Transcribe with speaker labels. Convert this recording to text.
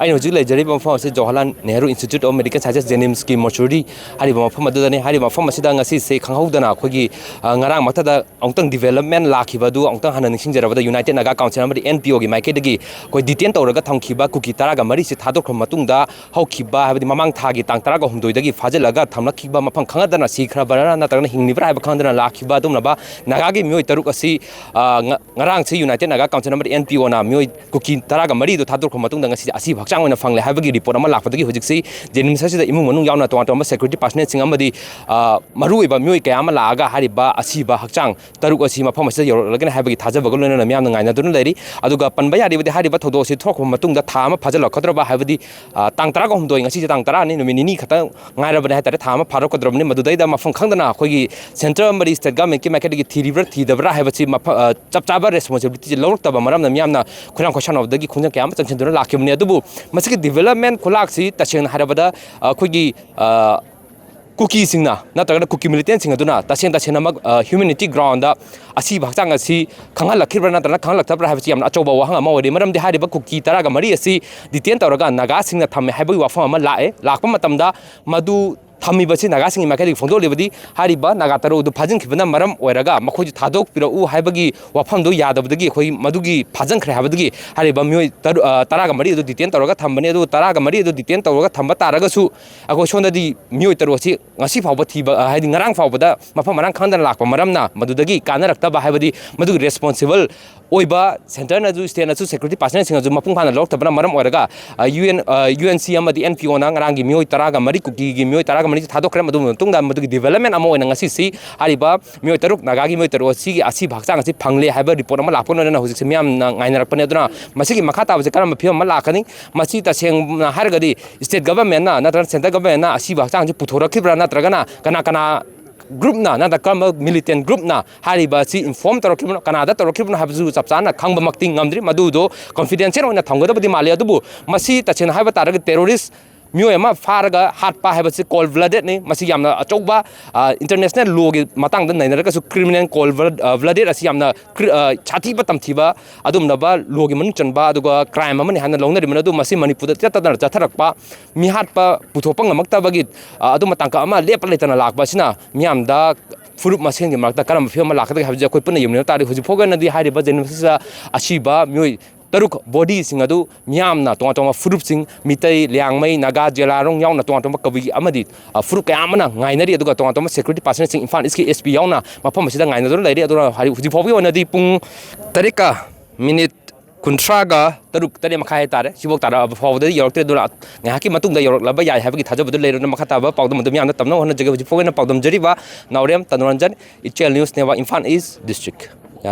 Speaker 1: ꯑꯩꯅ ꯍꯧꯖꯤꯛ ꯂꯩꯖꯔꯤꯕ ꯃꯐꯝ ꯑꯁꯤ Jawaharlal Nehru institute of medical sciences JNIMS ꯒꯤ ꯃꯣꯔꯆꯨꯔꯤ ꯍꯥꯏꯔꯤꯕ ꯃꯐꯝ ꯑꯗꯨꯗꯅꯤ ꯍꯥꯏꯔꯤꯕ ꯃꯐꯝ ꯑꯁꯤꯗ ꯉꯁꯤꯁꯦ ꯈꯪꯍꯧꯗꯅ ꯑꯩꯈꯣꯏꯒꯤ ꯉꯔꯥꯡ ꯃꯛꯇꯗ ꯑꯃꯨꯛꯇꯪ ꯗꯤꯕꯦꯂꯞꯃꯦꯟ ꯂꯥꯛꯈꯤꯕ ꯑꯗꯨ ꯑꯃꯨꯛꯇꯪ ꯍꯟꯅ ꯅꯤꯡꯁꯤꯡꯖꯔꯕꯗ ꯌꯨꯅꯥꯏꯇꯦꯗ ꯅꯥꯒꯥ ꯀꯥꯎꯟꯁꯤꯜ ꯑꯃꯗꯤ NPOꯒꯤ ꯃꯥꯏꯀꯩꯗꯒꯤ ꯑꯩꯈꯣꯏ ꯗꯤꯇꯦꯟ ꯇꯧꯔꯒ ꯊꯝꯈꯤꯕ ꯀꯨꯀꯤ 14ꯁꯤ ꯊꯥꯗꯣꯛꯈ꯭ꯔꯕ ꯃꯇꯨꯡꯗ ꯍꯧꯈꯤꯕ ꯍꯥꯏꯕꯗꯤ ꯃꯃꯥꯡ ꯊꯥꯒꯤ ꯇꯥꯡ 18ꯗꯒꯤ ꯐꯥꯖꯤꯜꯂꯒ ꯊꯝꯂꯛꯈꯤꯕ ꯃꯐꯝ ꯈꯪꯉꯗꯅ ꯁꯤꯈ꯭ꯔꯕꯔꯥ ꯅꯠꯇ꯭ꯔꯒꯅ ꯍꯤꯡꯂꯤꯕ꯭ꯔꯥ ꯍꯥꯏꯕ ꯈꯪꯗꯅ ꯂꯥꯛꯈꯤꯕ ꯑꯗꯨꯝꯅꯕ ꯅꯥꯒꯥꯒꯤ ꯃꯤꯑꯣꯏ 3 ꯑꯁꯤ ꯉꯔꯥꯡꯁꯤ ꯌꯨꯅꯥꯏꯇꯦꯗ ꯅꯥꯒꯥ ꯀꯥꯎꯟꯁꯤꯜ ꯑꯃꯗꯤ NPOꯅ ꯃꯤꯑꯣꯏ ꯀꯨꯀꯤ 14ꯗꯨ ꯊꯥꯗꯣꯛꯈ꯭ꯔꯕ ꯃꯇꯨꯡꯗ ꯉꯁꯤ ꯑꯁꯤꯕ ꯍꯛꯆꯥꯡ ꯑꯣꯏꯅ ꯐꯪꯂꯦ ꯍꯥꯏꯕꯒꯤ ꯔꯤꯄꯣꯔꯠ ꯑꯃ ꯂꯥꯛꯄꯗꯒꯤ ꯍꯧꯖꯤꯛꯁꯤ JNIMS ꯑꯁꯤꯗ ꯏꯃꯨꯡ ꯃꯅꯨꯡ ꯌꯥꯎꯅ ꯇꯣꯉꯥꯟ ꯇꯣꯉꯥꯟꯕ ꯁꯦꯀ꯭ꯌꯨꯔꯤꯇꯤ ꯄꯥꯔꯁꯣꯅꯦꯜꯁꯤꯡ ꯑꯃꯗꯤ ꯃꯔꯨꯑꯣꯏꯕ ꯃꯤꯑꯣꯏ ꯀꯌꯥ ꯑꯃ ꯂꯥꯛꯑꯒ ꯍꯥꯏꯔꯤꯕ ꯑꯁꯤꯕ ꯍꯛꯆꯥꯡ 3 ꯑꯁꯤ ꯃꯐꯝ ꯑꯁꯤꯗ ꯌꯧꯔꯛꯂꯒꯅꯤ ꯍꯥꯏꯕꯒꯤ ꯊꯥꯖꯕꯒ ꯂꯣꯏꯅꯅ ꯃꯤꯌꯥꯝꯅ ꯉꯥꯏꯅꯗꯨꯅ ꯂꯩꯔꯤ ꯑꯗꯨꯒ ꯄꯟꯕ ꯌꯥꯔꯤꯕꯗꯤ ꯍꯥꯏꯔꯤꯕ ꯊꯧꯗꯣꯛ ꯑꯁꯤ ꯊꯣꯛꯈ꯭ꯔꯕ ꯃꯇꯨꯡꯗ ꯊꯥ ꯑꯃ ꯐꯥꯖꯤꯜꯂꯛꯀꯗ꯭ꯔꯕ ꯍꯥꯏꯕꯗꯤ ꯇꯥꯡ 18 ꯉꯁꯤꯁꯦ ꯇꯥꯡ 10ꯅꯤ ꯅꯨꯃꯤꯠ 2 ꯈꯛꯇꯪ ꯉꯥꯏꯔꯕꯅꯤ ꯍꯥꯏꯇꯥꯔꯦ ꯊꯥ ꯑꯃ ꯐꯥꯔꯛꯀꯗ꯭ꯔꯕꯅꯤ ꯃꯗꯨꯗꯩꯗ ꯃꯐꯝ ꯈꯪꯗꯅ ꯑꯩꯈꯣꯏꯒꯤ ꯁꯦꯟꯇ꯭ꯔꯦꯜ ꯑꯃꯗꯤ ꯁ꯭ꯇꯦꯠ ꯒꯚꯔꯟꯃꯦꯟꯠꯀꯤ ꯃꯥꯏꯀꯩꯗꯒꯤ ꯊꯤꯔꯤꯕ꯭ꯔꯥ ꯊꯤꯗꯕ꯭ꯔꯥ ꯍꯥꯏꯕꯁꯤ ꯆꯞ ꯆꯥꯕ ꯔꯦꯁꯄꯣꯟꯁꯤꯕꯤꯂꯤꯇꯤꯁꯤ ꯂꯧꯔꯛꯇꯕ ꯃꯔꯝꯅ ꯃꯤꯌꯥꯝꯅ ꯈꯣꯏꯔꯥꯡ ꯈꯣꯏꯁꯥꯎꯅꯕꯗꯒꯤ ꯈꯣꯡꯖꯪ ꯀꯌꯥ ꯑꯃ ꯆꯪꯁꯤꯟꯗꯨꯅ ꯂꯥꯛꯈꯤꯕꯅꯤ ꯑꯗꯨꯕꯨ ꯃꯁꯤꯒꯤ ꯗꯤꯕꯦꯂꯞꯃꯦꯟꯠ ꯈꯨꯠꯂꯥꯛꯁꯤ ꯇꯁꯦꯡꯅ ꯍꯥꯏꯔꯕꯗ ꯑꯩꯈꯣꯏꯒꯤ ꯀꯨꯀꯤꯁꯤꯡꯅ ꯅꯠꯇ꯭ꯔꯒꯅ ꯀꯨꯀꯤ ꯃꯤꯂꯤꯇꯦꯟꯁꯤꯡ ꯑꯗꯨꯅ ꯇꯁꯦꯡꯅꯃꯛ ꯍ꯭ꯌꯨꯃꯦꯅꯤꯇꯤ ꯒ꯭ꯔꯥꯎꯟꯗ ꯑꯁꯤꯕ ꯍꯛꯆꯥꯡ ꯑꯁꯤ ꯈꯪꯍꯜꯂꯛꯈꯤꯕ꯭ꯔꯥ ꯅꯠꯇ꯭ꯔꯒꯅ ꯈꯪꯍꯜꯂꯛꯇꯕ꯭ꯔꯥ ꯍꯥꯏꯕꯁꯤ ꯌꯥꯝꯅ ꯑꯆꯧꯕ ꯋꯥꯍꯪ ꯑꯃ ꯑꯣꯏꯔꯤ ꯃꯔꯝꯗꯤ ꯍꯥꯏꯔꯤꯕ ꯀꯨꯀꯤ 14 ꯑꯁꯤ ꯗꯤꯇꯦꯟ ꯇꯧꯔꯒ ꯅꯥꯒꯥꯁꯤꯡꯅ ꯊꯝꯃꯦ ꯍꯥꯏꯕꯒꯤ ꯋꯥꯐꯝ ꯑꯃ ꯂꯥꯛꯄ ꯃꯇꯝꯗ ꯃꯗꯨ ꯊꯝꯃꯤꯕꯁꯤ ꯅꯥꯒꯥꯁꯤꯡꯒꯤ ꯃꯥꯏꯀꯩꯗꯒꯤ ꯐꯣꯡꯗꯣꯛꯂꯤꯕꯗꯤ ꯍꯥꯏꯔꯤꯕ ꯅꯥꯒꯥ 3 ꯑꯗꯨ ꯐꯥꯖꯤꯟꯈꯤꯕꯅ ꯃꯔꯝ ꯑꯣꯏꯔꯒ ꯃꯈꯣꯏꯁꯨ ꯊꯥꯗꯣꯛꯄꯤꯔꯛꯎ ꯍꯥꯏꯕꯒꯤ ꯋꯥꯐꯝꯗꯨ ꯌꯥꯗꯕꯗꯒꯤ ꯑꯩꯈꯣꯏ ꯃꯗꯨꯒꯤ ꯐꯥꯖꯤꯟꯈ꯭ꯔꯦ ꯍꯥꯏꯕꯗꯒꯤ ꯍꯥꯏꯔꯤꯕ ꯃꯤꯑꯣꯏ 14 ꯑꯗꯨ ꯗꯤꯇꯦꯟ ꯇꯧꯔꯒ ꯊꯝꯕꯅꯤ ꯑꯗꯨ 14 ꯑꯗꯨ ꯗꯤꯇꯦꯟ ꯇꯧꯔꯒ ꯊꯝꯕ ꯇꯥꯔꯒꯁꯨ ꯑꯩꯈꯣꯏ ꯁꯣꯝꯗꯗꯤ ꯃꯤꯑꯣꯏ 3 ꯑꯁꯤ ꯉꯁꯤ ꯐꯥꯎꯕ ꯊꯤꯕ ꯍꯥꯏꯗꯤ ꯉꯔꯥꯡ ꯐꯥꯎꯕꯗ ꯃꯐꯝ ꯃꯔꯥꯡ ꯈꯪꯗꯅ ꯂꯥꯛꯄ ꯃꯔꯝꯅ ꯃꯗꯨꯗꯒꯤ ꯀꯥꯟꯅꯔꯛꯇꯕ ꯍꯥꯏꯕꯗꯤ ꯃꯗꯨꯒꯤ ꯔꯦꯁꯄꯣꯟꯁꯤꯕꯜ ꯑꯣꯏꯕ ꯁꯦꯟꯇꯔꯅꯁꯨ ꯁ꯭ꯇꯦꯠꯅꯁꯨ ꯁꯦꯀ꯭ꯌꯨꯔꯤꯇꯤ ꯄꯥꯔꯁꯣꯅꯦꯜꯁꯤꯡꯅꯁꯨ ꯃꯄꯨꯡ ꯐꯥꯅ ꯂꯧꯔꯛꯇꯕꯅ ꯃꯔꯝ ꯑꯣꯏꯔꯒ UNC ꯑꯃꯗꯤ NPOꯅ ꯉꯔꯥꯡꯒꯤ ꯃꯤꯑꯣꯏ 14 ꯀꯨꯀꯤꯒꯤ ꯃꯤꯑꯣꯏ 14 ꯊꯥꯗꯣꯛꯈ꯭ꯔꯦ ꯃꯗꯨꯒꯤ ꯃꯇꯨꯡꯗ ꯃꯗꯨꯒꯤ ꯗꯤꯕꯦꯂꯞꯃꯦꯟꯠ ꯑꯃ ꯑꯣꯏꯅ ꯉꯁꯤꯁꯤ ꯍꯥꯏꯔꯤꯕ ꯃꯤꯑꯣꯏ 3 ꯅꯥꯒꯥꯒꯤ ꯃꯤꯑꯣꯏ 3 ꯑꯁꯤꯒꯤ ꯑꯁꯤꯕ ꯍꯛꯆꯥꯡ ꯑꯁꯤ ꯐꯪꯂꯦ ꯍꯥꯏꯕ ꯔꯤꯄꯣꯔꯠ ꯑꯃ ꯂꯥꯛꯄ ꯂꯣꯏꯅꯅ ꯍꯧꯖꯤꯛꯁꯦ ꯃꯤꯌꯥꯝꯅ ꯉꯥꯏꯅꯔꯛꯄꯅꯤ ꯑꯗꯨꯅ ꯃꯁꯤꯒꯤ ꯃꯈꯥ ꯇꯥꯕꯁꯤ ꯀꯔꯝꯕ ꯐꯤꯕꯝ ꯑꯃ ꯂꯥꯛꯀꯅꯤ ꯃꯁꯤ ꯇꯁꯦꯡꯅ ꯍꯥꯏꯔꯒꯗꯤ ꯁ꯭ꯇꯦꯠ ꯒꯚꯔꯟꯃꯦꯟꯠꯅ ꯅꯠꯇ꯭ꯔꯒꯅ ꯁꯦꯟꯇ꯭ꯔꯦꯜ ꯒꯚꯔꯟꯃꯦꯟꯠꯅ ꯑꯁꯤꯕ ꯍꯛꯆꯥꯡꯁꯤ ꯄꯨꯊꯣꯔꯛꯈꯤꯕ꯭ꯔꯥ ꯅꯠꯇ꯭ꯔꯒꯅ ꯀꯅꯥ ꯒ꯭ꯔꯨꯞꯅ ꯅꯠꯇ꯭ꯔꯒ ꯀꯔꯝꯕ ꯃꯤꯂꯤꯇꯦꯟ ꯒ꯭ꯔꯨꯞꯅ ꯍꯥꯏꯔꯤꯕ ꯑꯁꯤ ꯏꯟꯐꯣꯔꯝ ꯇꯧꯔꯛꯈꯤꯕꯅꯣ ꯀꯅꯥꯗ ꯇꯧꯔꯛꯈꯤꯕꯅꯣ ꯍꯥꯏꯕꯁꯨ ꯆꯞ ꯆꯥꯅ ꯈꯪꯕꯃꯛꯇꯤ ꯉꯝꯗ꯭ꯔꯤ ꯃꯗꯨꯗꯣ ꯀꯟꯐꯤꯗꯦꯟꯁꯤꯌꯦꯜ ꯑꯣꯏꯅ ꯊꯝꯒꯗꯕꯗꯤ ꯃꯥꯜꯂꯤ ꯑꯗꯨꯕꯨ ꯃꯁꯤ ꯇꯁꯦꯡꯅ ꯍꯥꯏꯕ ꯇꯥꯔꯒꯗꯤ ꯇꯦꯔꯣꯔꯤꯁ ꯃꯤꯑꯣꯏ ꯑꯃ ꯐꯥꯔꯒ ꯍꯥꯠꯄ ꯍꯥꯏꯕꯁꯤ ꯀꯣꯜ ꯕ꯭ꯂꯗꯦꯗꯅꯤ ꯃꯁꯤ ꯌꯥꯝꯅ ꯑꯆꯧꯕ ꯏꯟꯇꯔꯅꯦꯁꯅꯦꯜ ꯂꯣꯒꯤ ꯃꯇꯥꯡꯗ ꯅꯩꯅꯔꯒꯁꯨ ꯀ꯭ꯔꯤꯃꯤꯅꯦꯜ ꯀꯣꯜ ꯕ꯭ꯂꯗꯦꯗ ꯑꯁꯤ ꯌꯥꯝꯅ ꯁꯥꯊꯤꯕ ꯇꯝꯊꯤꯕ ꯑꯗꯨꯝꯅꯕ ꯂꯣꯒꯤ ꯃꯅꯨꯡ ꯆꯟꯕ ꯑꯗꯨꯒ ꯀ꯭ꯔꯥꯏꯝ ꯑꯃꯅꯤ ꯍꯥꯏꯅ ꯂꯧꯅꯔꯤꯕꯅꯤ ꯑꯗꯨ ꯃꯁꯤ ꯃꯅꯤꯄꯨꯔꯗ ꯇꯠꯇꯅ ꯆꯠꯊꯔꯛꯄ ꯃꯤ ꯍꯥꯠꯄ ꯄꯨꯊꯣꯛꯄ ꯉꯝꯃꯛꯇꯕꯒꯤ ꯑꯗꯨꯝꯕ ꯇꯥꯡꯀꯛ ꯑꯃ ꯂꯦꯞꯄ ꯂꯩꯇꯅ ꯂꯥꯛꯄ ꯑꯁꯤꯅ ꯃꯤꯌꯥꯝꯗ ꯐꯨꯔꯨꯞ ꯃꯁꯦꯟꯒꯤ ꯃꯔꯛꯇ ꯀꯔꯝꯕ ꯐꯤꯕꯝ ꯑꯃ ꯂꯥꯛꯀꯗꯒꯦ ꯍꯥꯏꯕꯁꯤ ꯑꯩꯈꯣꯏ ꯄꯨꯟꯅ ꯌꯦꯡꯃꯤꯟꯅꯕ ꯇꯥꯔꯦ ꯍꯧꯖꯤꯛ ꯐꯥꯎꯒꯤ ꯑꯣꯏꯅꯗꯤ ꯍꯥꯏꯔꯤꯕ JNIMSꯗ ꯑꯁꯤꯕ ꯃꯤꯑꯣꯏ 3 ꯕꯣꯗꯤꯁꯤꯡ ꯑꯗꯨ ꯃꯤꯌꯥꯝꯅ ꯇꯣꯉꯥꯟ ꯇꯣꯉꯥꯟꯕ ꯐꯨꯔꯨꯞꯁꯤꯡ ꯃꯤꯇꯩ ꯂꯤꯌꯥꯡꯃꯩ ꯅꯥꯒꯥ ꯖꯦꯂꯥꯔꯣꯡ ꯌꯥꯎꯅ ꯇꯣꯉꯥꯟ ꯇꯣꯉꯥꯟꯕ ꯀꯕꯨꯏ ꯑꯃꯗꯤ ꯐꯨꯔꯨꯞ ꯀꯌꯥ ꯑꯃꯅ ꯉꯥꯏꯅꯔꯤ ꯑꯗꯨꯒ ꯇꯣꯉꯥꯟ ꯇꯣꯉꯥꯟꯕ ꯁꯦꯀ꯭ꯌꯨꯔꯤꯇꯤ ꯄꯥꯔꯁꯣꯅꯦꯜꯁꯤꯡ ꯏꯝꯐꯥꯜ ꯏꯁꯀꯤ SP ꯌꯥꯎꯅ ꯃꯐꯝ ꯑꯁꯤꯗ ꯉꯥꯏꯅꯗꯨꯅ ꯂꯩꯔꯤ ꯑꯗꯨꯅ ꯍꯧꯖꯤꯛ ꯐꯥꯎꯒꯤ ꯑꯣꯏꯅꯗꯤ ꯄꯨꯡ 3:30 ꯃꯈꯥꯏ ꯍꯥꯏꯇꯥꯔꯦ ꯁꯤꯐꯥꯎ ꯇꯥꯔꯛꯑꯕ ꯐꯥꯎꯕꯗꯗꯤ ꯌꯧꯔꯛꯇ꯭ꯔꯦ ꯑꯗꯨꯅ ꯉꯥꯏꯍꯥꯛꯀꯤ ꯃꯇꯨꯡꯗ ꯌꯧꯔꯛꯂꯕ ꯌꯥꯏ ꯍꯥꯏꯕꯒꯤ ꯊꯥꯖꯕꯗꯨ ꯂꯩꯔꯨꯅ ꯃꯈꯥ ꯇꯥꯕ ꯄꯥꯎꯗꯝ ꯑꯗꯨ ꯃꯌꯥꯝꯅ ꯇꯝꯅꯕ ꯍꯣꯠꯅꯖꯒꯦ ꯍꯧꯖꯤꯛ ꯐꯥꯎꯒꯤ ꯑꯣꯏꯅ ꯄꯥꯎꯗꯝꯖꯔꯤꯕ ꯅꯥꯎꯔꯦꯝ ꯇꯅꯨꯔꯟꯖꯟ ꯏꯆꯦꯜ ꯅ꯭ꯌꯨꯁ ꯅꯦꯠꯋꯥꯔꯛ ꯏꯝꯐꯥꯜ ꯏꯁ ꯗꯤꯁꯇ꯭ꯔꯤꯛ